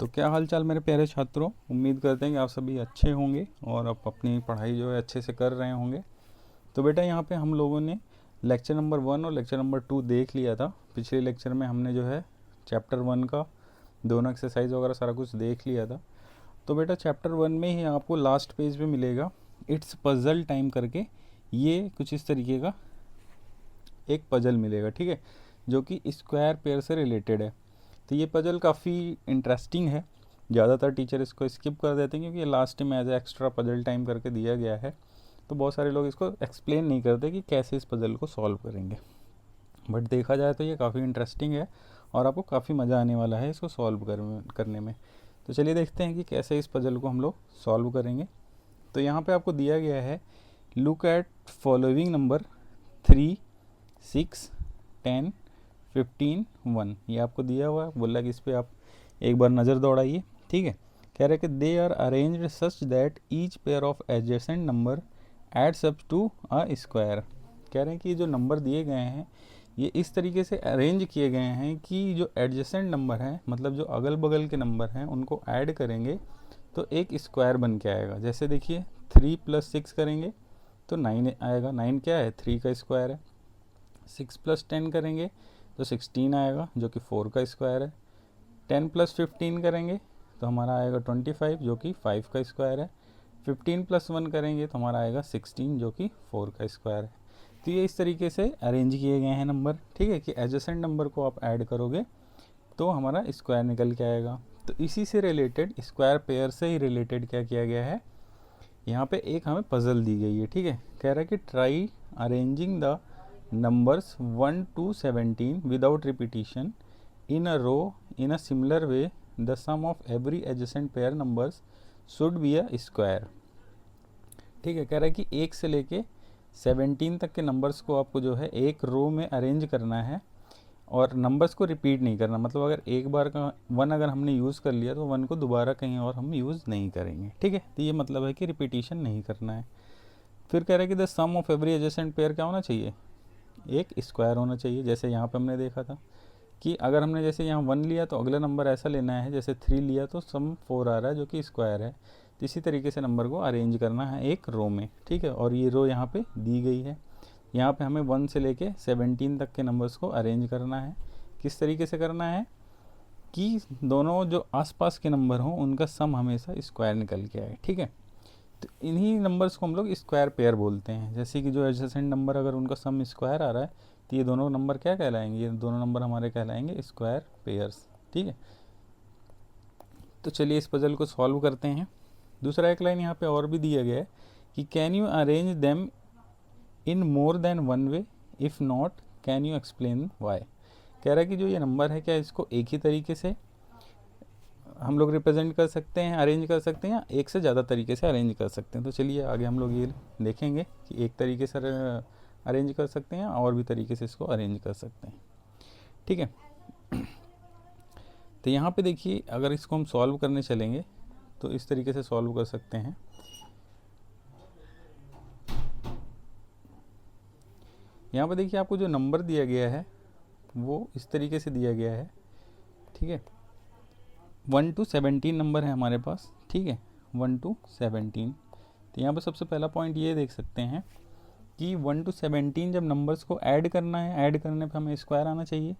तो क्या हाल चाल मेरे प्यारे छात्रों, उम्मीद करते हैं कि आप सभी अच्छे होंगे और आप अपनी पढ़ाई जो है अच्छे से कर रहे होंगे। तो बेटा यहाँ पे हम लोगों ने लेक्चर नंबर 1 और लेक्चर नंबर 2 देख लिया था। पिछले लेक्चर में हमने जो है चैप्टर 1 का दोनों एक्सरसाइज वगैरह सारा कुछ देख लिया था। तो बेटा चैप्टर 1 में ही आपको लास्ट पेज पे मिलेगा इट्स पजल टाइम करके, ये कुछ इस तरीके का एक पजल मिलेगा, ठीक है, जो कि स्क्वायर पेयर से रिलेटेड है। तो ये पजल काफ़ी इंटरेस्टिंग है। ज़्यादातर टीचर इसको स्किप कर देते हैं क्योंकि ये लास्ट में एज एक्स्ट्रा पजल टाइम करके दिया गया है। तो बहुत सारे लोग इसको एक्सप्लेन नहीं करते कि कैसे इस पजल को सॉल्व करेंगे। बट देखा जाए तो ये काफ़ी इंटरेस्टिंग है और आपको काफ़ी मज़ा आने वाला है इसको सॉल्व करने में। तो चलिए देखते हैं कि कैसे इस पजल को हम लोग सॉल्व करेंगे। तो यहाँ पे आपको दिया गया है लुक एट फॉलोइंग नंबर 3, 6, 10, 15, 1। ये आपको दिया हुआ है, बोला कि इस पर आप एक बार नज़र दौड़ाइए, ठीक है। कह रहे हैं कि they are arranged such that each pair of adjacent number adds up to a square. कह रहे हैं कि जो नंबर दिए गए हैं ये इस तरीके से अरेंज किए गए हैं कि जो एडजेसेंट नंबर हैं, मतलब जो अगल बगल के नंबर हैं, उनको ऐड करेंगे तो एक स्क्वायर बन के आएगा। जैसे देखिए 3 + 6 करेंगे तो 9 आएगा। 9 क्या है? 3 का स्क्वायर है। 6 + 10 करेंगे तो 16 आएगा जो कि 4 का स्क्वायर है। 10 + 15 करेंगे तो हमारा आएगा 25 जो कि 5 का स्क्वायर है। 15 + 1 करेंगे तो हमारा आएगा 16 जो कि 4 का स्क्वायर है। तो ये इस तरीके से अरेंज किए गए हैं नंबर, ठीक है, कि एडजेसेंट नंबर को आप ऐड करोगे तो हमारा स्क्वायर निकल के आएगा। तो इसी से रिलेटेड, स्क्वायर पेयर से ही रिलेटेड क्या किया गया है, यहाँ पे एक हमें पजल दी गई है, ठीक है। कह रहा है कि try arranging the numbers 1 to 17 without repetition in a row in a similar way. The sum of every adjacent pair numbers should be a square। ठीक है, कह रहा है कि 1 से लेके 17 तक के नंबर्स को आपको जो है एक रो में अरेंज करना है और नंबर्स को रिपीट नहीं करना। मतलब अगर एक बार का 1 अगर हमने यूज़ कर लिया तो 1 को दोबारा कहीं और हम यूज़ नहीं करेंगे, ठीक है। तो ये मतलब है कि रिपीटिशन नहीं करना है। फिर कह रहा है कि the sum of every adjacent pair क्या होना चाहिए, एक स्क्वायर होना चाहिए। जैसे यहाँ पे हमने देखा था कि अगर हमने जैसे यहाँ 1 लिया तो अगला नंबर ऐसा लेना है, जैसे 3 लिया तो सम 4 आ रहा है जो कि स्क्वायर है। तो इसी तरीके से नंबर को अरेंज करना है एक रो में, ठीक है। और ये रो यहाँ पे दी गई है। यहाँ पे हमें 1 से लेके 17 तक के नंबर्स को अरेंज करना है। किस तरीके से करना है कि दोनों जो आसपास के नंबर हों उनका सम हमेशा स्क्वायर निकल के आए, ठीक है। तो इन्हीं नंबर्स को हम लोग स्क्वायर पेयर बोलते हैं। जैसे कि जो एडजेसेंट नंबर अगर उनका सम स्क्वायर आ रहा है तो ये दोनों नंबर क्या कहलाएंगे, ये दोनों नंबर हमारे कहलाएंगे स्क्वायर पेयर्स, ठीक है। तो चलिए इस पजल को सॉल्व करते हैं। दूसरा एक लाइन यहाँ पे और भी दिया गया है कि can you arrange them in more than one way, if not can you explain why. कह रहा है कि जो ये नंबर है क्या इसको एक ही तरीके से हम लोग रिप्रेजेंट कर सकते हैं, अरेंज कर सकते हैं, या एक से ज़्यादा तरीके से अरेंज कर सकते हैं। तो चलिए आगे हम लोग ये देखेंगे कि एक तरीके से अरेंज कर सकते हैं और भी तरीके से इसको अरेंज कर सकते हैं, ठीक है। तो यहाँ पे देखिए अगर इसको हम सॉल्व करने चलेंगे तो इस तरीके से सॉल्व कर सकते हैं। यहाँ पे देखिए आपको जो नंबर दिया गया है वो इस तरीके से दिया गया है, ठीक है। 1 to 17 नंबर है हमारे पास, ठीक है, 1 to 17। तो यहाँ पर सबसे पहला पॉइंट ये देख सकते हैं कि 1 to 17 जब नंबर्स को ऐड करना है, ऐड करने पे हमें स्क्वायर आना चाहिए।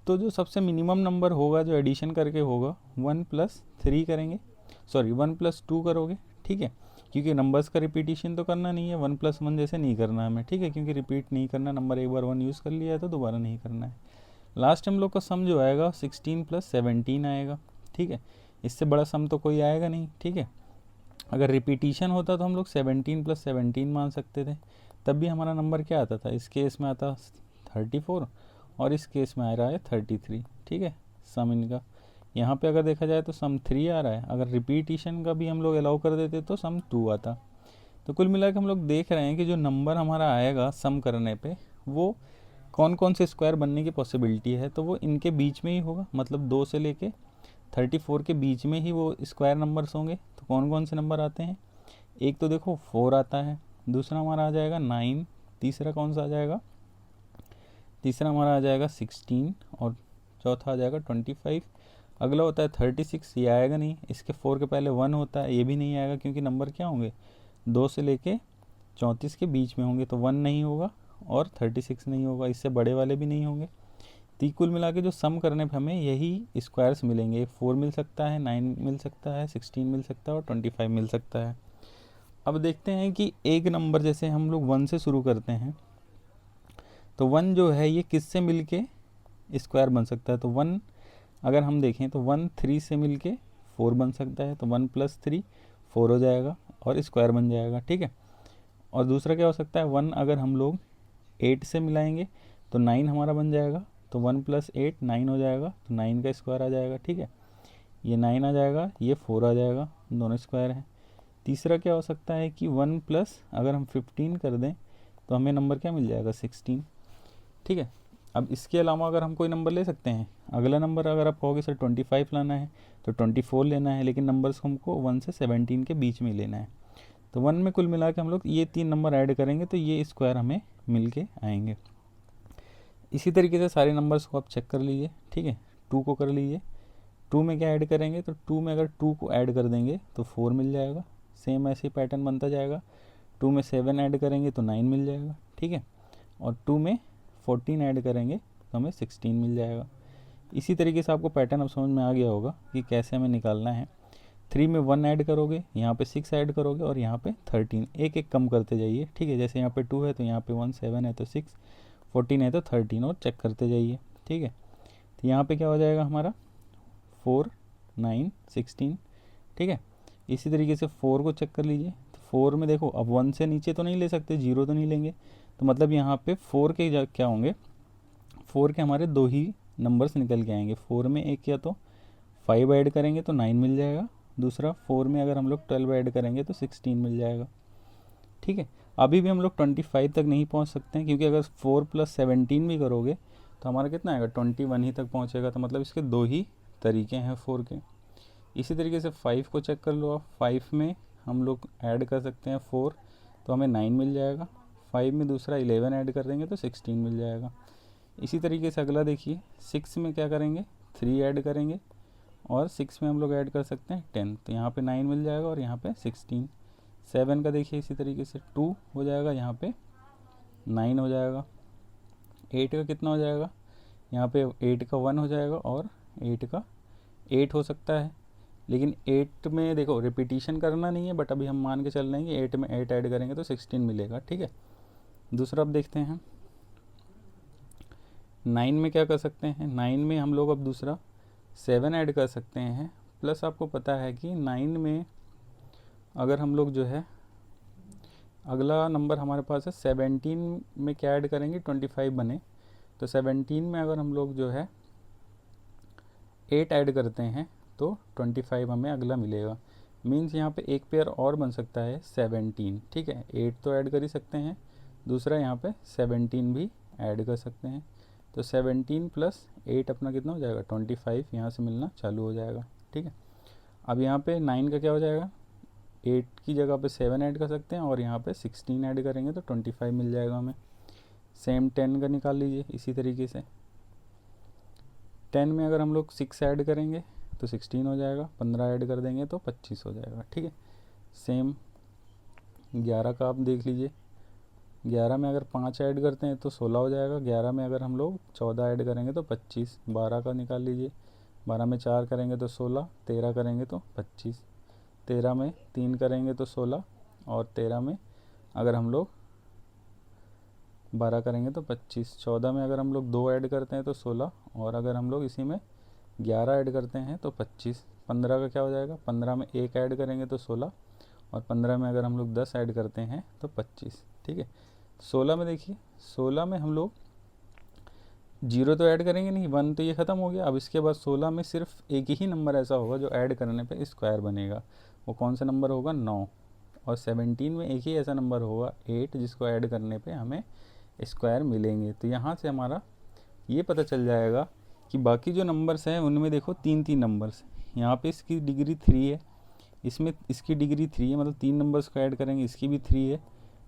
तो जो सबसे मिनिमम नंबर होगा जो एडिशन करके होगा 1 + 3 करेंगे, सॉरी 1 + 2 करोगे, ठीक है, क्योंकि नंबर्स का रिपीटिशन तो करना नहीं है, 1 + 1 जैसे नहीं करना हमें, ठीक है, क्योंकि रिपीट नहीं करना, नंबर एक बार 1 यूज़ कर लिया है तो दोबारा नहीं करना है। लास्ट हम लोग का सम जो आएगा 16 + 17 आएगा, ठीक है। इससे बड़ा सम तो कोई आएगा नहीं, ठीक है। अगर रिपीटिशन होता तो हम लोग 17 + 17 मान सकते थे, तब भी हमारा नंबर क्या आता था, इस केस में आता 34 और इस केस में आ रहा है 33, ठीक है, सम इनका। यहाँ पे अगर देखा जाए तो सम 3 आ रहा है। अगर रिपीटिशन का भी हम लोग अलाउ कर देते तो सम 2 आता। तो कुल मिला के हम लोग देख रहे हैं कि जो नंबर हमारा आएगा सम करने पे वो कौन कौन से स्क्वायर बनने की पॉसिबिलिटी है, तो वो इनके बीच में ही होगा। मतलब 2 से लेके 34 के बीच में ही वो स्क्वायर नंबर्स होंगे। तो कौन कौन से नंबर आते हैं, एक तो देखो 4 आता है, दूसरा हमारा आ जाएगा 9, तीसरा कौन सा आ जाएगा, तीसरा हमारा आ जाएगा 16 और चौथा आ जाएगा 25 अगला होता है 36, ये आएगा नहीं, इसके 4 के पहले 1 होता है, ये भी नहीं आएगा क्योंकि नंबर क्या होंगे 2 से लेके 34 के बीच में होंगे, तो 1 नहीं होगा और 36 नहीं होगा, इससे बड़े वाले भी नहीं होंगे। तो कुल मिला के जो सम करने पे हमें यही स्क्वायर्स मिलेंगे, 4 मिल सकता है, 9 मिल सकता है, 16 मिल सकता है और 25 मिल सकता है। अब देखते हैं कि एक नंबर जैसे हम लोग 1 से शुरू करते हैं, तो 1 जो है ये किससे मिल के स्क्वायर बन सकता है, तो 1 अगर हम देखें तो 1 3 से मिल के 4 बन सकता है, तो 1 + 3 4 हो जाएगा और स्क्वायर बन जाएगा, ठीक है। और दूसरा क्या हो सकता है, 1 अगर हम लोग 8 से मिलाएंगे तो 9 हमारा बन जाएगा, तो 1 + 8 9 हो जाएगा, तो 9 का स्क्वायर आ जाएगा, ठीक है। ये 9 आ जाएगा, ये 4 आ जाएगा, दोनों स्क्वायर हैं। तीसरा क्या हो सकता है कि 1 प्लस अगर हम 15 कर दें तो हमें नंबर क्या मिल जाएगा 16, ठीक है। अब इसके अलावा अगर हम कोई नंबर ले सकते हैं, अगला नंबर अगर आप कहोगे सर 25 लाना है तो 24 लेना है, लेकिन नंबर्स को हमको 1 से 17 के बीच में लेना है। तो 1 में कुल मिला के हम लोग ये 3 नंबर ऐड करेंगे तो ये स्क्वायर हमें मिल के आएंगे। इसी तरीके से सारे नंबर्स को आप चेक कर लीजिए, ठीक है। 2 को कर लीजिए, 2 में क्या ऐड करेंगे, तो 2 में अगर 2 को ऐड कर देंगे तो 4 मिल जाएगा, सेम ऐसे ही पैटर्न बनता जाएगा। 2 में 7 ऐड करेंगे तो 9 मिल जाएगा, ठीक है। और 2 में 14 ऐड करेंगे तो हमें 16 मिल जाएगा। इसी तरीके से आपको पैटर्न अब समझ में आ गया होगा कि कैसे हमें निकालना है। 3 में 1 ऐड करोगे, यहाँ पे 6 ऐड करोगे और यहाँ पे 13, एक एक कम करते जाइए, ठीक है। जैसे यहाँ पे 2 है तो यहाँ पे 1, 7 है तो 6, 14 है तो 13 और चेक करते जाइए, ठीक है। तो यहाँ पे क्या हो जाएगा हमारा 4, 9, 16, ठीक है। इसी तरीके से 4 को चेक कर लीजिए, तो 4 में देखो अब 1 से नीचे तो नहीं ले सकते, 0 तो नहीं लेंगे, तो मतलब यहाँ पे 4 के क्या होंगे, 4 के हमारे 2 ही नंबर्स निकल के आएंगे। 4 में एक या तो 5 ऐड करेंगे तो 9 मिल जाएगा, दूसरा 4 में अगर हम लोग 12 ऐड करेंगे तो 16 मिल जाएगा, ठीक है। अभी भी हम लोग 25 तक नहीं पहुंच सकते हैं, क्योंकि अगर 4 + 17 भी करोगे तो हमारा कितना आएगा 21 ही तक पहुंचेगा, तो मतलब इसके 2 ही तरीके हैं 4 के। इसी तरीके से 5 को चेक कर लो आप, 5 में हम लोग ऐड कर सकते हैं 4 तो हमें 9 मिल जाएगा, 5 में दूसरा 11 ऐड कर देंगे तो 16 मिल जाएगा। इसी तरीके से अगला देखिए, 6 में क्या करेंगे 3 ऐड करेंगे और 6 में हम लोग ऐड कर सकते हैं 10, तो यहाँ पे 9 मिल जाएगा और यहाँ पे 16। 7 का देखिए इसी तरीके से 2 हो जाएगा, यहाँ पे 9 हो जाएगा। 8 का कितना हो जाएगा, यहाँ पे 8 का 1 हो जाएगा और 8 का 8 हो सकता है, लेकिन 8 में देखो रिपीटिशन करना नहीं है, बट अभी हम मान के चल रहे हैं कि 8 में 8 ऐड करेंगे तो 16 मिलेगा, ठीक है। दूसरा अब देखते हैं 9 में क्या कर सकते हैं, 9 में हम लोग अब दूसरा 7 ऐड कर सकते हैं, प्लस आपको पता है कि 9 में अगर हम लोग जो है अगला नंबर हमारे पास है 17 में क्या ऐड करेंगे 25 बने, तो 17 में अगर हम लोग जो है 8 ऐड करते हैं तो 25 हमें अगला मिलेगा। मीन्स यहाँ पे एक पेयर और बन सकता है 17, ठीक है। 8 तो ऐड कर ही सकते हैं, दूसरा यहाँ पे 17 भी ऐड कर सकते हैं, तो 17 + 8 अपना कितना हो जाएगा 25, यहाँ से मिलना चालू हो जाएगा, ठीक है। अब यहाँ पे 9 का क्या हो जाएगा, 8 की जगह पे 7 ऐड कर सकते हैं और यहाँ पे 16 ऐड करेंगे तो 25 मिल जाएगा हमें। सेम 10 का निकाल लीजिए इसी तरीके से, 10 में अगर हम लोग 6 ऐड करेंगे तो 16 हो जाएगा, 15 ऐड कर देंगे तो 25 हो जाएगा, ठीक है। सेम 11 का आप देख लीजिए, 11 में अगर 5 ऐड करते हैं तो 16 हो जाएगा, 11 में अगर हम लोग 14 ऐड करेंगे तो 25। 12 का निकाल लीजिए, 12 में 4 करेंगे तो 16, 13 करेंगे तो 25, 13 में 3 करेंगे तो 16 और 13 में अगर हम लोग 12 करेंगे तो 25। 14 में अगर हम लोग 2 ऐड करते हैं तो 16 और अगर हम लोग इसी में 11 ऐड करते हैं तो 25। 15 का क्या हो जाएगा, 15 में 1 ऐड करेंगे तो 16 और 15 में अगर हम लोग 10 ऐड करते हैं तो 25, ठीक है। 16 में देखिए, 16 में हम लोग 0 तो ऐड करेंगे नहीं, 1 तो ये ख़त्म हो गया। अब इसके बाद 16 में सिर्फ एक ही नंबर ऐसा होगा जो ऐड करने पे स्क्वायर बनेगा, वो कौन सा नंबर होगा 9। और 17 में एक ही ऐसा नंबर होगा 8 जिसको ऐड करने पे हमें स्क्वायर मिलेंगे। तो यहाँ से हमारा ये पता चल जाएगा कि बाकी जो नंबर्स हैं उनमें देखो 3 नंबर्स, यहाँ पे इसकी डिग्री 3 है, इसमें इसकी डिग्री 3 है, मतलब 3 नंबर्स को ऐड करेंगे, इसकी भी 3 है,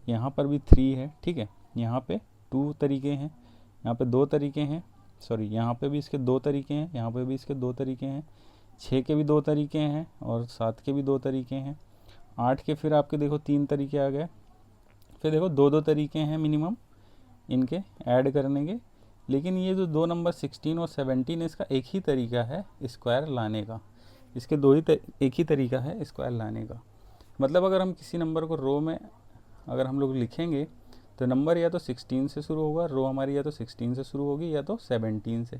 यहाँ पर भी 3 है, ठीक है। यहाँ पे 2 तरीके हैं, यहाँ पे 2 तरीके हैं सॉरी यहाँ पे भी इसके 2 तरीके हैं, यहाँ पे भी इसके 2 तरीके हैं, 6 के भी 2 तरीके हैं और 7 के भी 2 तरीके हैं, 8 के फिर आपके देखो 3 तरीके आ गए, फिर देखो 2 तरीके हैं मिनिमम इनके ऐड करने के। लेकिन ये जो 2 नंबर 16 और 17 इसका एक ही तरीका है स्क्वायर लाने का, इसके एक ही तरीका है स्क्वायर लाने का। मतलब अगर हम किसी नंबर को रो में अगर हम लोग लिखेंगे तो नंबर या तो 16 से शुरू होगा, रो हमारी या तो 16 से शुरू होगी या तो 17 से,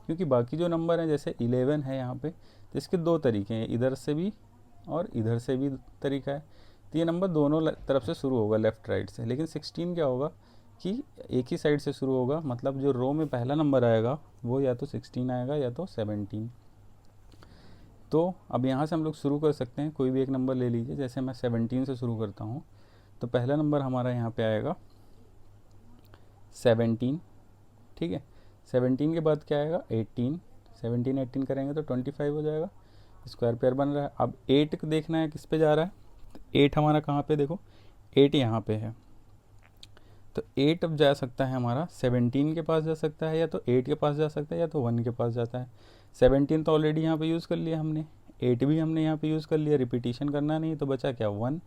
क्योंकि बाकी जो नंबर हैं जैसे 11 है यहाँ पे, तो इसके 2 तरीके हैं, इधर से भी और इधर से भी तरीका है। तो ये नंबर दोनों तरफ से शुरू होगा, लेफ़्ट राइट से। लेकिन 16 क्या होगा कि एक ही साइड से शुरू होगा, मतलब जो रो में पहला नंबर आएगा वो या तो 16 आएगा या तो 17। तो अब यहाँ से हम लोग शुरू कर सकते हैं, कोई भी एक नंबर ले लीजिए। जैसे मैं 17 से शुरू करता हूँ, तो पहला नंबर हमारा यहाँ पे आएगा 17, ठीक है। 17 के बाद क्या आएगा 18, 17 18 करेंगे तो 25 हो जाएगा, स्क्वायर पेयर बन रहा है। अब 8 देखना है किस पे जा रहा है, तो 8 हमारा कहाँ पे, देखो 8 यहाँ पे है, तो 8 अब जा सकता है हमारा 17 के पास जा सकता है, या तो 8 के पास जा सकता है, या तो 1 के पास जाता है। 17 तो ऑलरेडी यहाँ पे यूज़ कर लिया हमने, 8 भी हमने यहाँ पे यूज़ कर लिया, रिपीटिशन करना नहीं, तो बचा क्या 1,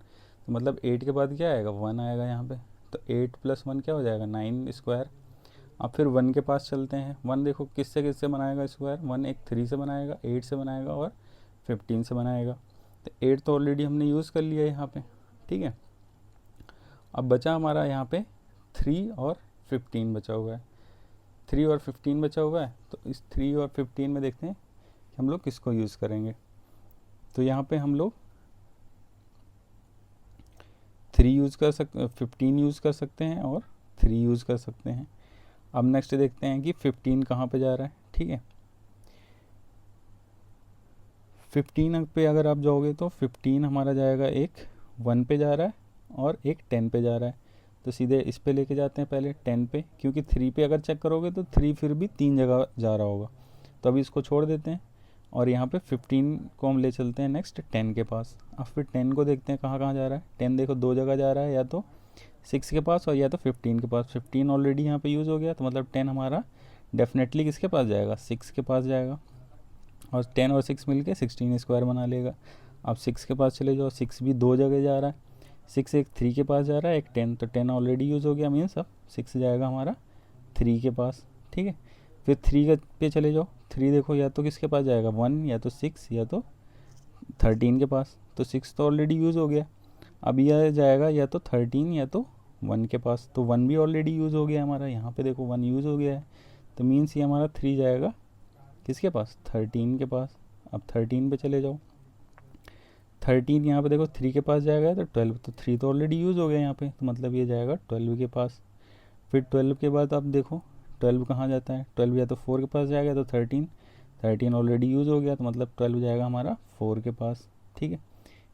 तो मतलब 8 के बाद क्या आएगा 1 आएगा यहाँ पे, तो 8 + 1 क्या हो जाएगा 9 स्क्वायर। अब फिर 1 के पास चलते हैं, 1 देखो किससे बनाएगा स्क्वायर, 1 एक 3 से बनाएगा, 8 से बनाएगा और 15 से बनाएगा। तो 8 तो ऑलरेडी हमने यूज़ कर लिया यहाँ पे, ठीक है। अब बचा हमारा यहाँ पे 3 और 15 बचा हुआ है, 3 और 15 बचा हुआ है। तो इस 3 और 15 में देखते हैं कि हम लोग किसको यूज़ करेंगे। तो यहाँ पे हम लोग 3 यूज़ कर सकते, 15 यूज़ कर सकते हैं और 3 यूज़ कर सकते हैं। अब नेक्स्ट देखते हैं कि 15 कहाँ पे जा रहा है, ठीक है। 15 पे अगर आप जाओगे तो 15 हमारा जाएगा, एक 1 पे जा रहा है और एक 10 पे जा रहा है, तो सीधे इस पे लेके जाते हैं पहले 10 पे, क्योंकि 3 पे अगर चेक करोगे तो 3 फिर भी 3 जगह जा रहा होगा, तो अभी इसको छोड़ देते हैं और यहाँ पे 15 को हम ले चलते हैं नेक्स्ट 10 के पास। अब फिर 10 को देखते हैं कहाँ कहाँ जा रहा है, 10 देखो 2 जगह जा रहा है, या तो 6 के पास और या तो 15 के पास। 15 ऑलरेडी यहाँ पे यूज़ हो गया, तो मतलब 10 हमारा डेफिनेटली किसके पास जाएगा 6 के पास जाएगा, और 10 और 6 मिलके 16 स्क्वायर बना लेगा। अब 6 के पास चले जाओ, 6 भी 2 जगह जा रहा है, 6 एक 3 के पास जा रहा है, एक 10, तो 10 ऑलरेडी यूज़ हो गया, मीन्स अब 6 जाएगा हमारा 3 के पास, ठीक है। फिर 3 पे चले जाओ, 3 देखो या तो किसके पास जाएगा 1, या तो 6, या तो 13 के पास, तो 6 तो ऑलरेडी यूज़ हो गया। अब यह जाएगा या तो 13 या तो 1 के पास, तो 1 भी ऑलरेडी यूज़ हो गया हमारा, यहाँ पे देखो 1 यूज़ हो गया है, तो मीन्स ये हमारा 3 जाएगा किसके पास 13 के पास। अब 13 पे चले जाओ, 13 यहाँ पे देखो 3 के पास जाएगा, तो 12, तो 3 तो ऑलरेडी यूज़ हो गया यहाँ पे, तो मतलब ये जाएगा 12 के पास। फिर 12 के बाद आप देखो 12 कहाँ जाता है, 12 या तो 4 के पास जाएगा, तो 13 ऑलरेडी यूज़ हो गया, तो मतलब 12 जाएगा हमारा 4 के पास, ठीक है।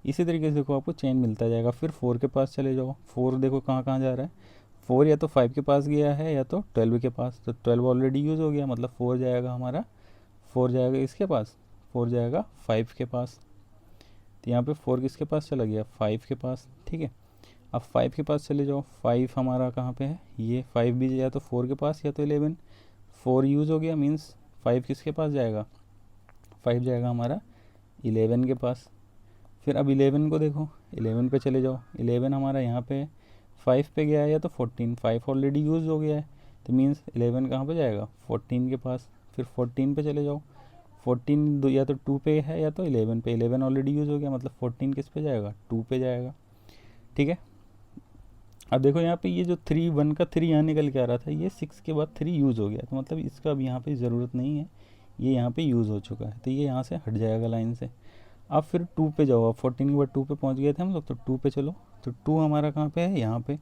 इसी तरीके से देखो आपको चेन मिलता जाएगा। फिर 4 के पास चले जाओ, 4 देखो कहाँ कहाँ जा रहा है, 4 या तो 5 के पास गया है या तो 12 के पास, तो 12 ऑलरेडी यूज़ हो गया, मतलब 4 जाएगा हमारा, 4 जाएगा इसके पास, 4 जाएगा 5 के पास, तो यहाँ पे 4 किसके पास चला गया 5 के पास, ठीक है। अब 5 के पास चले जाओ, 5 हमारा कहाँ पे है, ये 5 भी या तो 4 के पास या तो 11, 4 यूज़ हो गया, मीन्स 5 किसके पास जाएगा 5 जाएगा हमारा 11 के पास। फिर अब 11 को देखो, 11 पे चले जाओ, 11 हमारा यहाँ पे 5 पे गया है या तो 14, 5 ऑलरेडी यूज़ हो गया है, तो मीन्स 11 कहाँ पे जाएगा 14 के पास। फिर 14 पे चले जाओ, 14 या तो 2 पे है या तो 11 पे, 11 ऑलरेडी यूज़ हो गया, मतलब 14 किस पे जाएगा 2 पे जाएगा, ठीक है। अब देखो यहाँ पे ये जो 3 1 का 3 यहाँ निकल के आ रहा था, ये 6 के बाद 3 यूज़ हो गया, तो मतलब इसका अब यहाँ पे ज़रूरत नहीं है, ये यहाँ पे यूज़ हो चुका है, तो ये यहाँ से हट जाएगा लाइन से। अब फिर 2 पे जाओ, अब 14 के बाद 2 पे पहुँच गए थे हम लोग, तो 2 पे चलो, तो 2 हमारा कहाँ पे है यहाँ पे,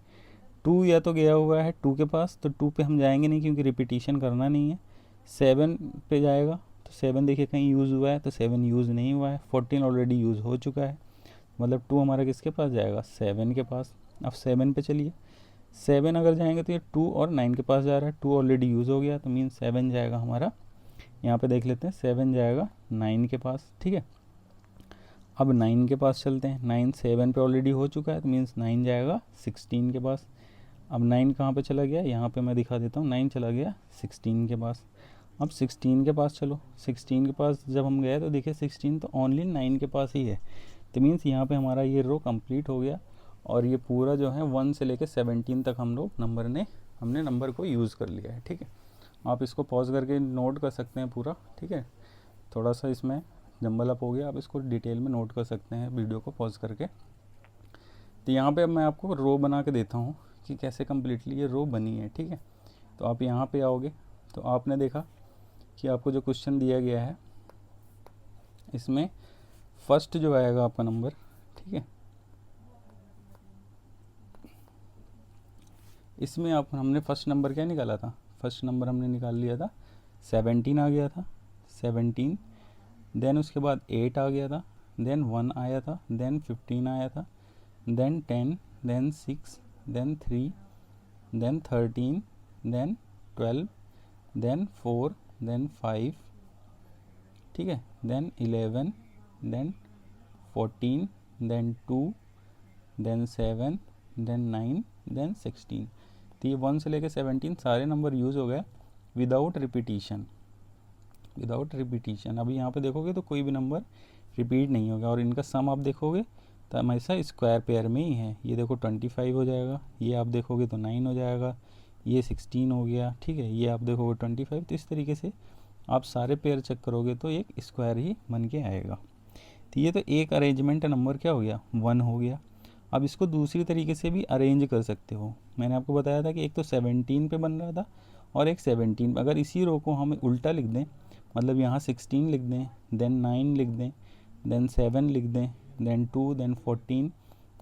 2 या तो गया हुआ है 2 के पास, तो 2 पे हम जाएंगे नहीं क्योंकि रिपीटिशन करना नहीं है। 7 पे जाएगा, तो 7 देखिए कहीं यूज़ हुआ है, तो 7 यूज़ नहीं हुआ है, 14 ऑलरेडी यूज़ हो चुका है, मतलब 2 हमारा किसके पास जाएगा 7 के पास। अब 7 पे चलिए, 7 अगर जाएंगे तो ये 2 और 9 के पास जा रहा है, 2 ऑलरेडी यूज़ हो गया, तो मीन 7 जाएगा हमारा, यहाँ पे देख लेते हैं 7 जाएगा 9 के पास, ठीक है। अब 9 के पास चलते हैं, 9 7 पे ऑलरेडी हो चुका है, तो मीन्स 9 जाएगा 16 के पास। अब 9 कहाँ पे चला गया, यहाँ पे मैं दिखा देता हूँ, 9 चला गया 16 के पास। अब 16 के पास चलो, 16 के पास जब हम गए तो देखिए 16 तो ओनली 9 के पास ही है, तो मीन्स यहाँ पे हमारा ये रो कंप्लीट हो गया और ये पूरा जो है 1 से लेके 17 तक हम लोग हमने नंबर को यूज़ कर लिया है। ठीक है, आप इसको पॉज करके नोट कर सकते हैं पूरा। ठीक है, थोड़ा सा इसमें जंबल अप हो गया, आप इसको डिटेल में नोट कर सकते हैं वीडियो को पॉज करके। तो यहाँ पे अब मैं आपको रो बना के देता हूँ कि कैसे कम्प्लीटली ये रो बनी है। ठीक है, तो आप यहाँ पे आओगे तो आपने देखा कि आपको जो क्वेश्चन दिया गया है इसमें फर्स्ट जो आएगा आपका नंबर, ठीक है, इसमें हमने फर्स्ट नंबर क्या निकाला था, फर्स्ट नंबर हमने निकाल लिया था 17 आ गया था, 17, देन उसके बाद 8 आ गया था, देन 1 आया था, देन 15 आया था, then 10, then 6, then 3, then 13, then 12, then 4, then 5, ठीक है, then 11, then 14, then 2, then 7, then 9, then 16। तो ये 1 से लेकर 17 सारे नंबर यूज़ हो गए विदाउट रिपीटिशन, विदाउट रिपीटिशन। अभी यहाँ पे देखोगे तो कोई भी नंबर रिपीट नहीं होगा और इनका सम आप देखोगे तो हमेशा स्क्वायर पेयर में ही है। ये देखो 25 हो जाएगा, ये आप देखोगे तो 9 हो जाएगा, ये 16 हो गया, ठीक है, ये आप देखोगे 25। तो इस तरीके से आप सारे पेयर चेक करोगे तो एक स्क्वायर ही बन के आएगा। तो ये तो एक अरेंजमेंट नंबर क्या हो गया, 1 हो गया। अब इसको दूसरी तरीके से भी अरेंज कर सकते हो। मैंने आपको बताया था कि एक तो 17 पे बन रहा था और एक 17 पे। अगर इसी रो को हम उल्टा लिख दें, मतलब यहाँ 16 लिख दें, देन 9 लिख दें, देन 7 लिख दें, देन 2, देन 14,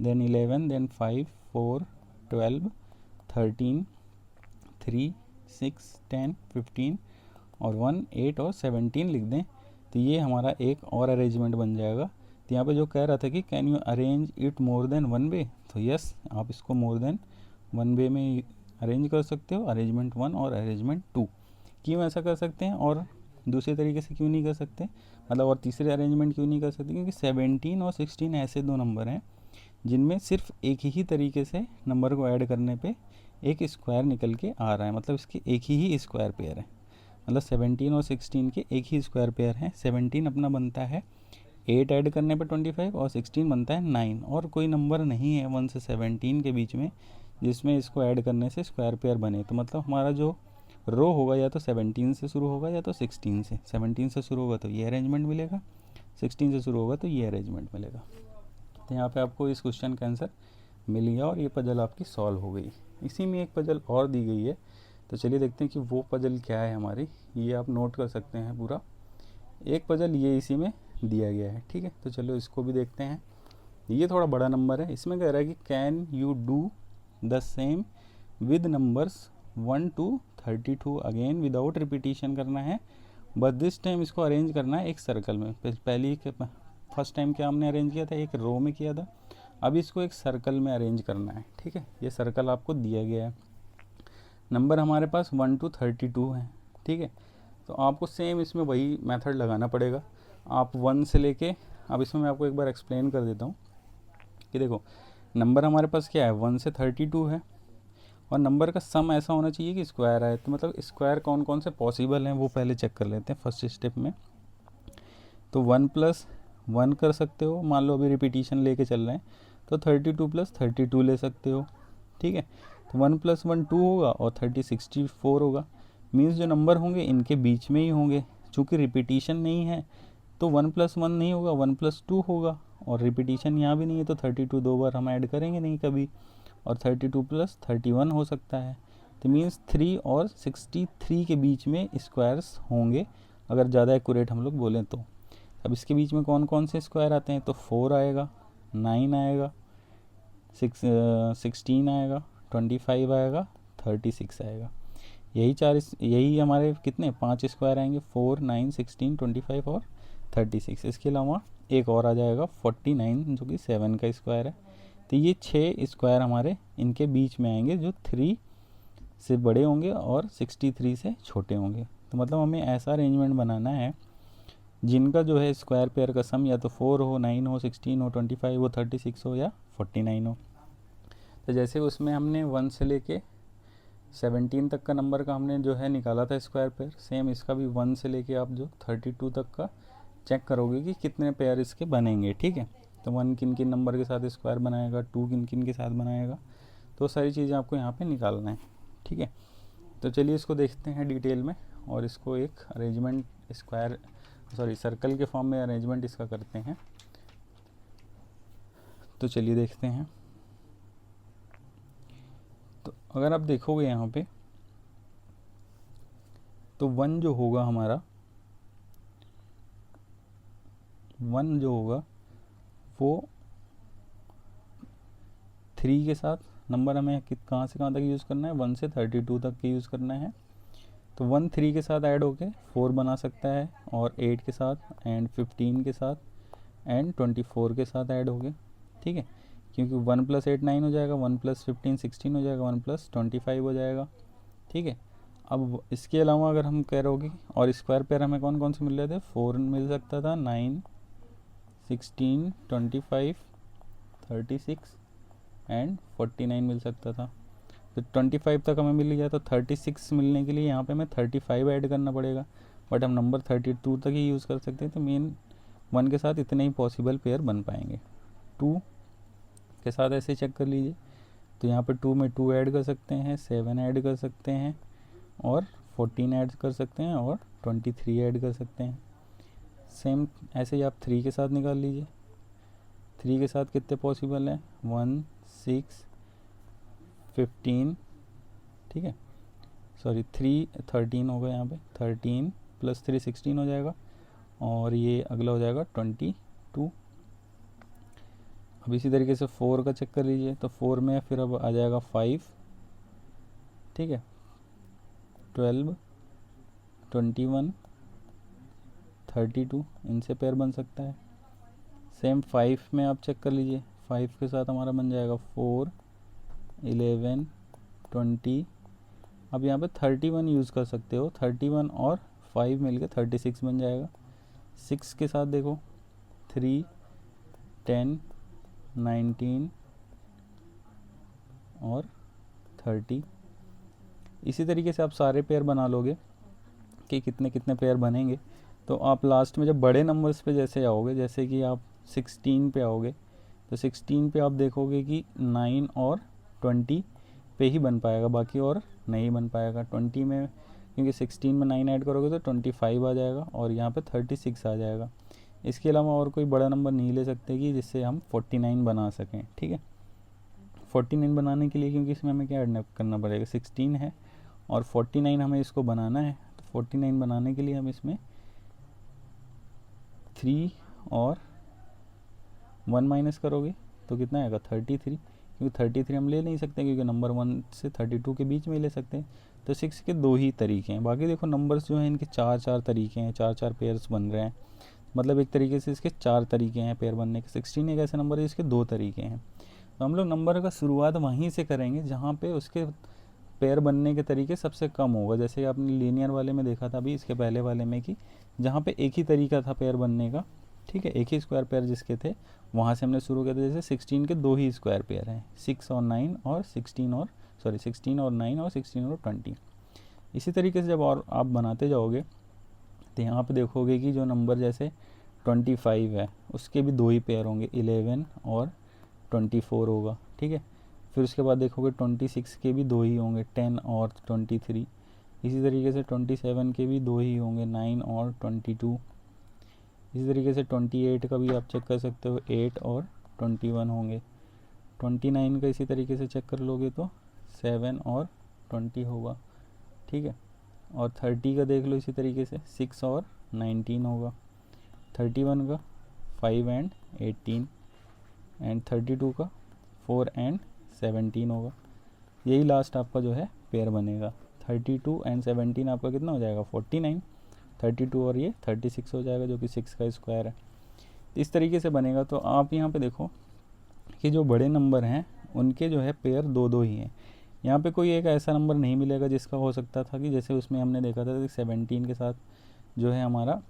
देन 11, देन 5, 4, 12, 13, 3, 6, 10, 15 और 1, 8 और 17 लिख दें, तो ये हमारा एक और अरेंजमेंट बन जाएगा। तो यहाँ पे जो कह रहा था कि can you arrange it more than 1 वे, तो यस, आप इसको मोर देन 1 वे में अरेंज कर सकते हो, अरेंजमेंट 1 और अरेंजमेंट 2। क्यों ऐसा कर सकते हैं और दूसरे तरीके से क्यों नहीं कर सकते, मतलब और तीसरे अरेंजमेंट क्यों नहीं कर सकते, क्योंकि 17 और 16 ऐसे दो नंबर हैं जिनमें सिर्फ एक ही तरीके से नंबर को ऐड करने पे एक स्क्वायर निकल के आ रहा है, मतलब इसके एक ही स्क्वायर पेयर है। मतलब 17 और 16 के एक ही स्क्वायर पेयर हैं। 17 अपना बनता है 8 ऐड करने पे 25 और 16 बनता है 9, और कोई नंबर नहीं है 1 से 17 के बीच में जिसमें इसको ऐड करने से स्क्वायर पेयर बने। तो मतलब हमारा जो रो होगा या तो 17 से शुरू होगा या तो 16 से। 17 से शुरू होगा तो ये अरेंजमेंट मिलेगा, 16 से शुरू होगा तो ये अरेंजमेंट मिलेगा। तो यहाँ पे आपको इस क्वेश्चन का आंसर मिल गया और ये पजल आपकी सॉल्व हो गई। इसी में एक पजल और दी गई है, तो चलिए देखते हैं कि वो पजल क्या है हमारी। ये आप नोट कर सकते हैं पूरा, एक पजल ये इसी में दिया गया है। ठीक है, तो चलो इसको भी देखते हैं। ये थोड़ा बड़ा नंबर है, इसमें कह रहा है कि can you do the same with numbers 1 to 32 again without repetition करना है, बट दिस टाइम इसको अरेंज करना है एक सर्कल में। पहली फर्स्ट टाइम क्या हमने अरेंज किया था, एक रो में किया था, अब इसको एक सर्कल में अरेंज करना है। ठीक है, ये सर्कल आपको दिया गया है, नंबर हमारे पास 1 to 32 है। ठीक है, तो आपको सेम इसमें वही मेथड लगाना पड़ेगा। आप 1 से लेके, अब इसमें मैं आपको एक बार एक्सप्लेन कर देता हूँ कि देखो नंबर हमारे पास क्या है, 1 से 32 है और नंबर का सम ऐसा होना चाहिए कि स्क्वायर आए। तो मतलब स्क्वायर कौन कौन से पॉसिबल हैं वो पहले चेक कर लेते हैं फर्स्ट स्टेप में। तो 1 + 1 कर सकते हो, मान लो अभी रिपीटिशन लेके चल रहे हैं तो 32 + 32 ले सकते हो। ठीक है, तो 1 + 1 2 होगा और 30 64 होगा। मीन्स जो नंबर होंगे इनके बीच में ही होंगे, चूँकि रिपीटिशन नहीं है तो 1 + 1 नहीं होगा, 1 + 2 होगा, और रिपीटिशन यहाँ भी नहीं है तो 32 दो बार हम ऐड करेंगे नहीं कभी, और 32 + 31 हो सकता है। तो मीन्स 3 और 63 के बीच में स्क्वायर्स होंगे अगर ज़्यादा एक्यूरेट हम लोग बोलें तो। अब इसके बीच में कौन कौन से स्क्वायर आते हैं, तो 4 आएगा, 9 आएगा, 16 आएगा, 25 आएगा, 36 आएगा। यही हमारे कितने 5 स्क्वायर आएंगे, 4, 9, 16, 25 और 36। इसके अलावा एक और आ जाएगा 49 जो कि 7 का स्क्वायर है। तो ये 6 स्क्वायर हमारे इनके बीच में आएंगे जो 3 से बड़े होंगे और 63 से छोटे होंगे। तो मतलब हमें ऐसा अरेंजमेंट बनाना है जिनका जो है स्क्वायर पेयर का सम या तो 4 हो, 9 हो, 16 हो, 25 हो, 36 हो या 49 हो। तो जैसे उसमें हमने 1 से लेके 17 तक का नंबर का हमने जो है निकाला था स्क्वायर पेयर, सेम इसका भी 1 से लेके आप जो 32 तक का चेक करोगे कि कितने पेयर इसके बनेंगे, ठीक है। तो 1 किन किन नंबर के साथ स्क्वायर बनाएगा, 2 किन किन के साथ बनाएगा, तो सारी चीज़ें आपको यहाँ पे निकालना है, ठीक है। तो चलिए इसको देखते हैं डिटेल में और इसको एक अरेंजमेंट सर्कल के फॉर्म में अरेंजमेंट इसका करते हैं। तो चलिए देखते हैं। तो अगर आप देखोगे यहाँ पे तो 1 जो होगा हमारा, 1 जो होगा वो 3 के साथ नंबर हमें कहाँ से कहाँ तक यूज़ करना है, 1 से 32 तक के यूज़ करना है। तो 1 3 के साथ ऐड होके 4 बना सकता है, और 8 के साथ एंड 15 के साथ एंड 24 के साथ ऐड हो गए, ठीक है। क्योंकि 1 + 8 9 हो जाएगा, 1 + 15 16 हो जाएगा, 1 + 25 हो जाएगा, ठीक है। अब इसके अलावा अगर हम कह रहे होगे और स्क्वायर पेयर हमें कौन कौन से मिल रहे थे, 4 मिल सकता था, 9 16 25 36 एंड 49 मिल सकता था। तो 25 तक हमें मिल गया, तो 36 मिलने के लिए यहाँ पे हमें 35 ऐड करना पड़ेगा, बट हम नंबर 32 तक ही यूज़ कर सकते हैं। तो मेन 1 के साथ इतने ही पॉसिबल पेयर बन पाएंगे। 2 के साथ ऐसे चेक कर लीजिए, तो यहाँ पे 2 में 2 ऐड कर सकते हैं, 7 ऐड कर सकते हैं, और 14 ऐड कर सकते हैं, और 23 ऐड कर सकते हैं। सेम ऐसे ही आप 3 के साथ निकाल लीजिए। 3 के साथ कितने पॉसिबल हैं, 1 6 15, ठीक है, सॉरी 3 13 होगा, यहाँ पे 13 + 3 16 हो जाएगा, और ये अगला हो जाएगा 22। अब इसी तरीके से 4 का चेक कर लीजिए, तो 4 में फिर अब आ जाएगा 5, ठीक है, 12 21 32, इनसे पेयर बन सकता है। सेम 5 में आप चेक कर लीजिए, 5 के साथ हमारा बन जाएगा 4 11 20। अब यहाँ पे 31 यूज़ कर सकते हो, 31 और 5 मिलके 36 बन जाएगा। 6 के साथ देखो, 3 10 19 और 30। इसी तरीके से आप सारे पेयर बना लोगे कि कितने कितने पेयर बनेंगे। तो आप लास्ट में जब बड़े नंबर्स पे जैसे आओगे, जैसे कि आप 16 पे आओगे, तो 16 पे आप देखोगे कि 9 और 20 पे ही बन पाएगा, बाकी और नहीं बन पाएगा। 20 में, क्योंकि 16 में 9 ऐड करोगे तो 25 आ जाएगा, और यहाँ पे 36 आ जाएगा। इसके अलावा और कोई बड़ा नंबर नहीं ले सकते कि जिससे हम 49 बना सकें, ठीक है। 49 बनाने के लिए, क्योंकि इसमें हमें क्या ऐड करना पड़ेगा, 16 है और 49 हमें इसको बनाना है। तो 49 बनाने के लिए हम इसमें 3 और 1 माइनस करोगे तो कितना आएगा, 33। क्योंकि 33 हम ले नहीं सकते, क्योंकि नंबर 1 से 32 के बीच में ही ले सकते हैं। तो 6 के 2 ही तरीके हैं, बाकी देखो नंबर्स जो हैं इनके 4 तरीके हैं, 4 पेयर्स बन रहे हैं। मतलब एक तरीके से इसके 4 तरीके हैं पेयर बनने के। 16 एक ऐसा नंबर है जिसके 2 तरीके हैं। तो हम लोग नंबर का शुरुआत वहीं से करेंगे जहाँ पे उसके पेयर बनने के तरीके सबसे कम होगा। जैसे आपने लीनियर वाले में देखा था अभी इसके पहले वाले में, कि जहाँ पे एक ही तरीका था पेयर बनने का, ठीक है, एक ही स्क्वायर पेयर जिसके थे, वहाँ से हमने शुरू किया था। जैसे 16 के 2 ही स्क्वायर पेयर हैं, 6 और 9 और 16 और 9 और 16 और 20। इसी तरीके से जब और आप बनाते जाओगे तो यहाँ पे देखोगे कि जो नंबर जैसे 25 है उसके भी 2 ही पेयर होंगे, 11 और 24 होगा, ठीक है। फिर उसके बाद देखोगे 26 के भी 2 ही होंगे, 10 और 23। इसी तरीके से 27 के भी 2 ही होंगे, 9 और 22। इसी तरीके से 28 का भी आप चेक कर सकते हो, 8 और 21 होंगे। 29 का इसी तरीके से चेक कर लोगे तो 7 और 20 होगा, ठीक है। और 30 का देख लो इसी तरीके से, 6 और 19 होगा। 31 का 5 एंड 18 एंड 32 का 4 एंड 17 होगा। यही लास्ट आपका जो है पेयर बनेगा। 32 एंड 17 आपका कितना हो जाएगा, 49। 32 और ये 36 हो जाएगा, जो कि 6 का स्क्वायर है। इस तरीके से बनेगा। तो आप यहाँ पे देखो कि जो बड़े नंबर हैं उनके जो है पेयर 2 ही हैं। यहाँ पे कोई एक ऐसा नंबर नहीं मिलेगा जिसका हो सकता था कि जैसे उसमें हमने देखा था कि 17 के साथ जो है हमारा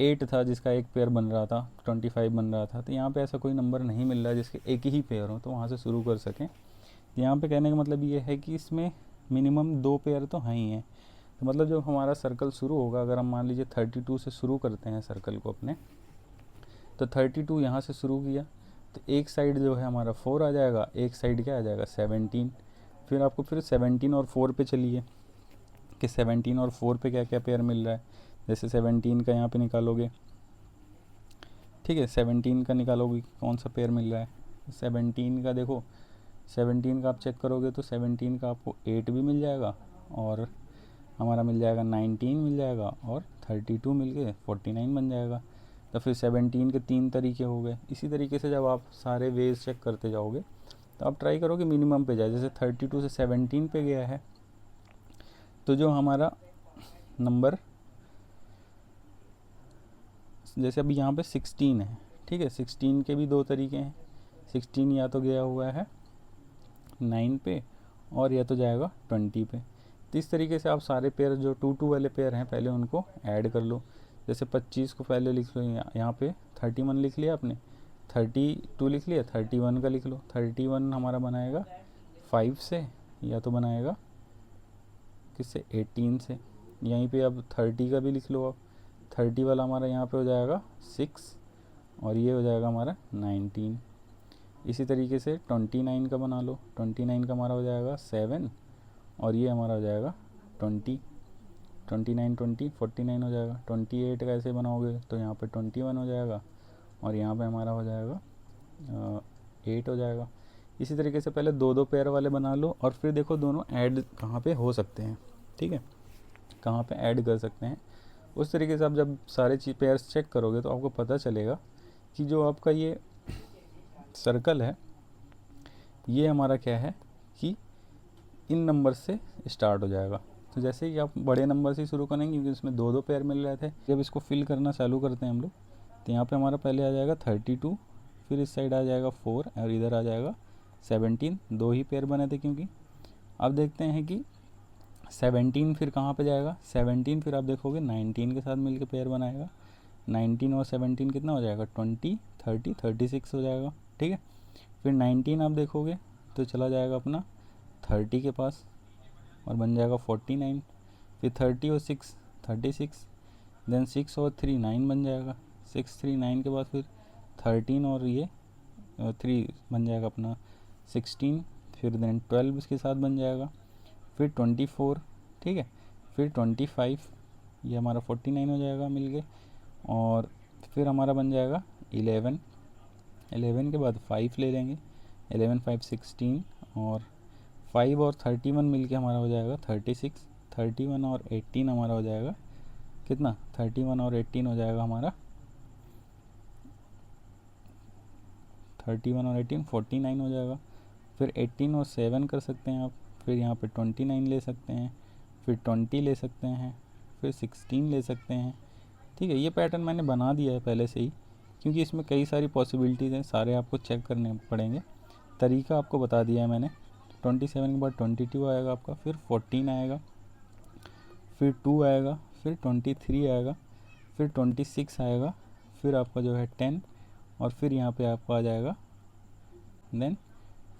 8 था जिसका एक पेयर बन रहा था, 25 बन रहा था। तो यहाँ पे ऐसा कोई नंबर नहीं मिल रहा है जिसके एक ही पेयर हो, तो वहाँ से शुरू कर सकें। यहाँ पे कहने का मतलब ये है कि इसमें मिनिमम 2 पेयर तो हैं ही हैं। तो मतलब जब हमारा सर्कल शुरू होगा, अगर हम मान लीजिए 32 से शुरू करते हैं सर्कल को अपने, तो 32 यहाँ से शुरू किया तो एक साइड जो है हमारा 4 आ जाएगा, एक साइड क्या आ जाएगा 17। फिर आपको फिर 17 और 4 पे चलिए कि 17 और 4 पे क्या क्या पेयर मिल रहा है। जैसे 17 का यहाँ पे निकालोगे, ठीक है, 17 का निकालोगे कौन सा पेयर मिल रहा है। 17 का देखो, 17 का आप चेक करोगे तो 17 का आपको 8 भी मिल जाएगा और हमारा मिल जाएगा 19 मिल जाएगा और 32 मिल के 49 बन जाएगा। तो फिर 17 के 3 तरीके हो गए। इसी तरीके से जब आप सारे वेज चेक करते जाओगे तो आप ट्राई करो कि मिनिमम पे जाए। जैसे 32 से 17 पे गया है तो जो हमारा नंबर, जैसे अभी यहाँ पे 16 है, ठीक है, 16 के भी 2 तरीके हैं। 16 या तो गया हुआ है 9 पे और या तो जाएगा 20 पे। तो इस तरीके से आप सारे पेयर जो 2 वाले पेयर हैं पहले उनको ऐड कर लो। जैसे 25 को पहले लिख लो, यहाँ पे 31 लिख लिया आपने, 32 लिख लिया, 31 का लिख लो। 31 हमारा बनाएगा 5 से या तो बनाएगा किससे 18 से। यहीं पे अब 30 का भी लिख लो आप, 30 वाला हमारा यहाँ पे हो जाएगा 6 और ये हो जाएगा हमारा 19। इसी तरीके से 29 का बना लो, 29 का हमारा हो जाएगा 7 और ये हमारा हो जाएगा 20। 29 20 49 हो जाएगा। 28 का ऐसे बनाओगे तो यहाँ पे 21 हो जाएगा और यहाँ पे हमारा हो जाएगा 8 हो जाएगा। इसी तरीके से पहले 2 पेयर वाले बना लो और फिर देखो दोनों ऐड कहाँ पे हो सकते हैं, ठीक है, कहाँ पे ऐड कर सकते हैं। उस तरीके से आप जब सारे पेयर्स चेक करोगे तो आपको पता चलेगा कि जो आपका ये सर्कल है ये हमारा क्या है कि इन नंबर से स्टार्ट हो जाएगा। तो जैसे ही आप बड़े नंबर से शुरू करेंगे क्योंकि इसमें 2 पेयर मिल रहे थे, जब इसको फिल करना चालू करते हैं हम लोग तो यहाँ पे हमारा पहले आ जाएगा 32, फिर इस साइड आ जाएगा 4 और इधर आ जाएगा 17। 2 ही पेयर बने थे क्योंकि। अब देखते हैं कि 17 फिर कहाँ पे जाएगा। 17 फिर आप देखोगे 19 के साथ मिलकर पेयर बनाएगा। 19 और 17 कितना हो जाएगा 20 30 36 हो जाएगा, ठीक है। फिर 19 आप देखोगे तो चला जाएगा अपना 30 के पास और बन जाएगा 49। फिर 30 और 6 36, देन 6 और 3 9 बन जाएगा। 6 3 9 के बाद फिर 13 और ये 3 बन जाएगा अपना 16। फिर देन 12 इसके साथ बन जाएगा। फिर 24, ठीक है, फिर 25, ये हमारा 49 हो जाएगा मिल के। और फिर हमारा बन जाएगा 11। 11 के बाद 5 ले लेंगे, 11 5 16 और 5 और 31 मिल के हमारा हो जाएगा 36। 31 और 18 हमारा हो जाएगा कितना, 31 और 18 हो जाएगा हमारा 31 और 18 49 हो जाएगा। फिर 18 और 7 कर सकते हैं आप, फिर यहाँ पे 29 ले सकते हैं, फिर 20 ले सकते हैं, फिर 16 ले सकते हैं, ठीक है। ये पैटर्न मैंने बना दिया है पहले से ही क्योंकि इसमें कई सारी पॉसिबिलिटीज़ हैं, सारे आपको चेक करने पड़ेंगे। तरीका आपको बता दिया है मैंने। 27 के बाद 22 आएगा आपका, फिर 14 आएगा, फिर 2 आएगा, फिर 23 आएगा, फिर 26 आएगा, फिर आपका जो है 10 और फिर यहाँ पे आपका आ जाएगा देन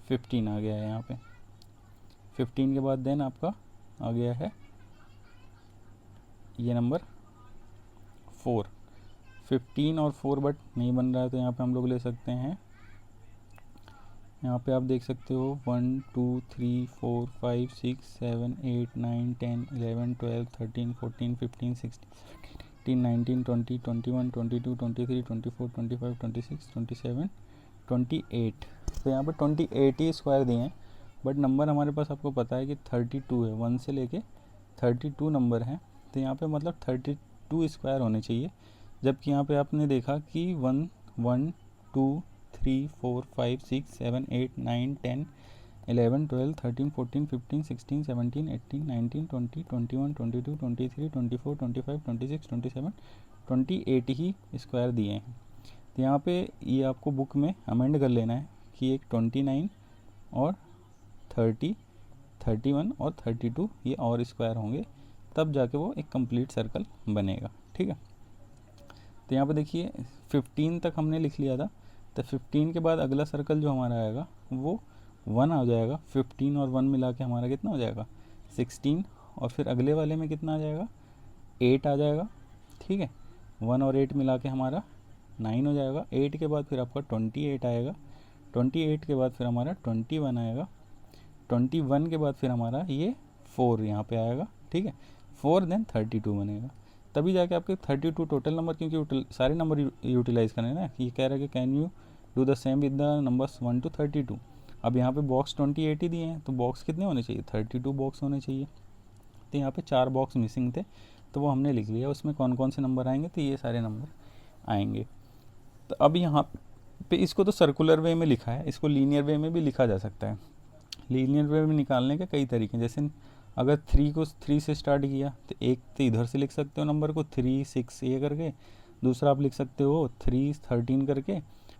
15 आ गया है यहाँ पे। 15 के बाद देन आपका आ गया है ये नंबर 4। 15 और 4 बट नहीं बन रहा है तो यहाँ पे हम लोग ले सकते हैं, यहाँ पे आप देख सकते हो 1 2 3 4 5 6 7 8 9 10 11 12 13 14 15 16 18 19 20 21 22 23 24 25 26 27 28। तो यहाँ पे 28 ही स्क्वायर दिए हैं बट नंबर हमारे पास आपको पता है कि 32 है, 1 से लेके 32 नंबर हैं। तो यहाँ पे मतलब 32 स्क्वायर होने चाहिए, जबकि यहाँ पे आपने देखा कि 1 1 2 3 4 5 6 7 8 9 10 11 12 13 14 15 16 17 18 19 20 21 22 23 24 25 26 27 28 ही स्क्वायर दिए हैं। तो यहाँ पे ये आपको बुक में अमेंड कर लेना है कि एक 29 और 30 31 और 32 ये और स्क्वायर होंगे, तब जाके वो एक कंप्लीट सर्कल बनेगा, ठीक है। तो यहाँ पे देखिए 15 तक हमने लिख लिया था, तो 15 के बाद अगला सर्कल जो हमारा आएगा वो 1 आ जाएगा। 15 और 1 मिला के हमारा कितना हो जाएगा 16 और फिर अगले वाले में कितना आ जाएगा 8 आ जाएगा, ठीक है। 1 और 8 मिला के हमारा 9 हो जाएगा। 8 के बाद फिर आपका 28 आएगा, 28 के बाद फिर हमारा 21 आएगा, 21 के बाद फिर हमारा ये 4 यहाँ पे आएगा, ठीक है। 4 देन 32 बनेगा, तभी जाके आपके 32 टोटल नंबर, क्योंकि सारे नंबर यूटिलाइज़ करने ना। ये कह रहा है कि can you do the same with the numbers 1 to 32। अब यहाँ पे बॉक्स 28 ही दिए हैं, तो बॉक्स कितने होने चाहिए 32 बॉक्स होने चाहिए। तो यहाँ पे 4 बॉक्स मिसिंग थे, तो वो हमने लिख लिया। उसमें कौन कौन से नंबर आएंगे, तो ये सारे नंबर आएंगे। तो अब यहाँ पे इसको तो सर्कुलर वे में लिखा है, इसको लीनियर वे में भी लिखा जा सकता है। लीनियर वे में निकालने के कई तरीके, जैसे अगर 3 को 3 से स्टार्ट किया तो एक तो इधर से लिख सकते हो नंबर को 3 6 ये करके, दूसरा आप लिख सकते हो 3 13 करके,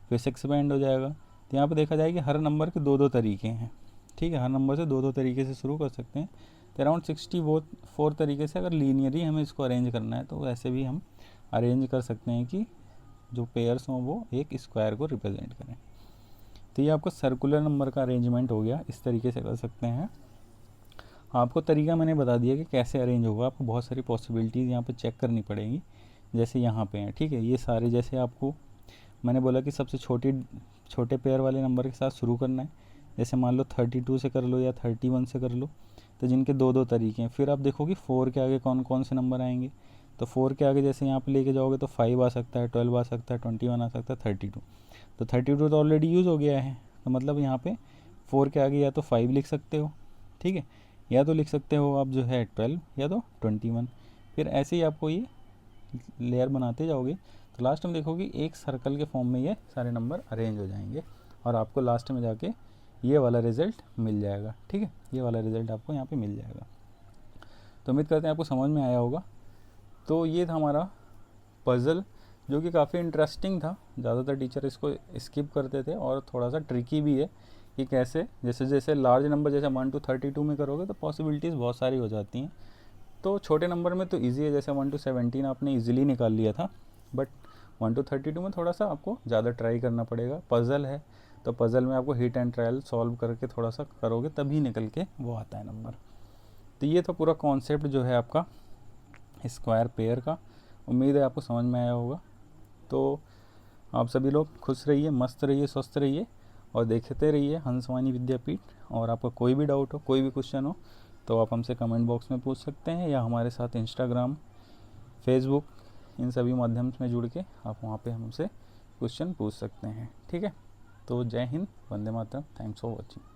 फिर 6 पे एंड हो जाएगा। तो यहाँ पे देखा जाए कि हर नंबर के 2-2 तरीके हैं, ठीक है। हर नंबर से 2-2 तरीके से शुरू कर सकते हैं। तो अराउंड 64 तरीके से अगर लीनियरली हमें इसको अरेंज करना है, तो ऐसे भी हम अरेंज कर सकते हैं कि जो पेयर्स हों वो एक स्क्वायर को रिप्रेजेंट करें। तो ये आपका सर्कुलर नंबर का अरेंजमेंट हो गया, इस तरीके से कर सकते हैं। आपको तरीका मैंने बता दिया कि कैसे अरेंज होगा। आपको बहुत सारी पॉसिबिलिटीज़ यहाँ पे चेक करनी पड़ेगी, जैसे यहाँ पे हैं, ठीक है। ये सारे जैसे आपको मैंने बोला कि सबसे छोटे पेयर वाले नंबर के साथ शुरू करना है। जैसे मान लो 32 से कर लो या 31 से कर लो, तो जिनके 2-2 तरीके हैं। फिर आप देखो कि 4 के आगे कौन कौन से नंबर आएंगे। तो 4 के आगे जैसे यहाँ पे लेके जाओगे तो 5 आ सकता है, 12 आ सकता है, 21 आ सकता है, 32। तो 32 तो ऑलरेडी यूज़ हो गया है, तो मतलब यहाँ पे 4 के आगे या तो 5 लिख सकते हो, ठीक है, या तो लिख सकते हो आप जो है 12 या तो 21। फिर ऐसे ही आपको ये लेयर बनाते जाओगे, तो लास्ट में देखोगे एक सर्कल के फॉर्म में ये सारे नंबर अरेंज हो जाएंगे, और आपको लास्ट में जाके ये वाला रिज़ल्ट मिल जाएगा, ठीक है। ये वाला रिज़ल्ट आपको यहाँ पे मिल जाएगा। तो उम्मीद करते हैं आपको समझ में आया होगा। तो ये था हमारा पज़ल, जो कि काफ़ी इंटरेस्टिंग था। ज़्यादातर टीचर इसको स्किप करते थे, और थोड़ा सा ट्रिकी भी है कि कैसे जैसे जैसे लार्ज नंबर जैसे 1 to 32 में करोगे तो पॉसिबिलिटीज़ बहुत सारी हो जाती हैं। तो छोटे नंबर में तो ईजी है, जैसे 1 to 17 आपने ईजिली निकाल लिया था, बट 1 to 32 में थोड़ा सा आपको ज़्यादा ट्राई करना पड़ेगा। पज़ल है, तो पज़ल में आपको हिट एंड ट्रायल सॉल्व करके थोड़ा सा करोगे तभी निकल के वो आता है नंबर। तो ये तो पूरा कॉन्सेप्ट जो है आपका स्क्वायर पेयर का। उम्मीद है आपको समझ में आया होगा। तो आप सभी लोग खुश रहिए, मस्त रहिए, स्वस्थ रहिए, और देखते रहिए हंसवानी विद्यापीठ। और आपका कोई भी डाउट हो, कोई भी क्वेश्चन हो, तो आप हमसे कमेंट बॉक्स में पूछ सकते हैं, या हमारे साथ इंस्टाग्राम, फेसबुक, इन सभी माध्यम में जुड़ के आप वहाँ पे हमसे क्वेश्चन पूछ सकते हैं, ठीक है। तो जय Hind, Vande Mataram, thanks for watching.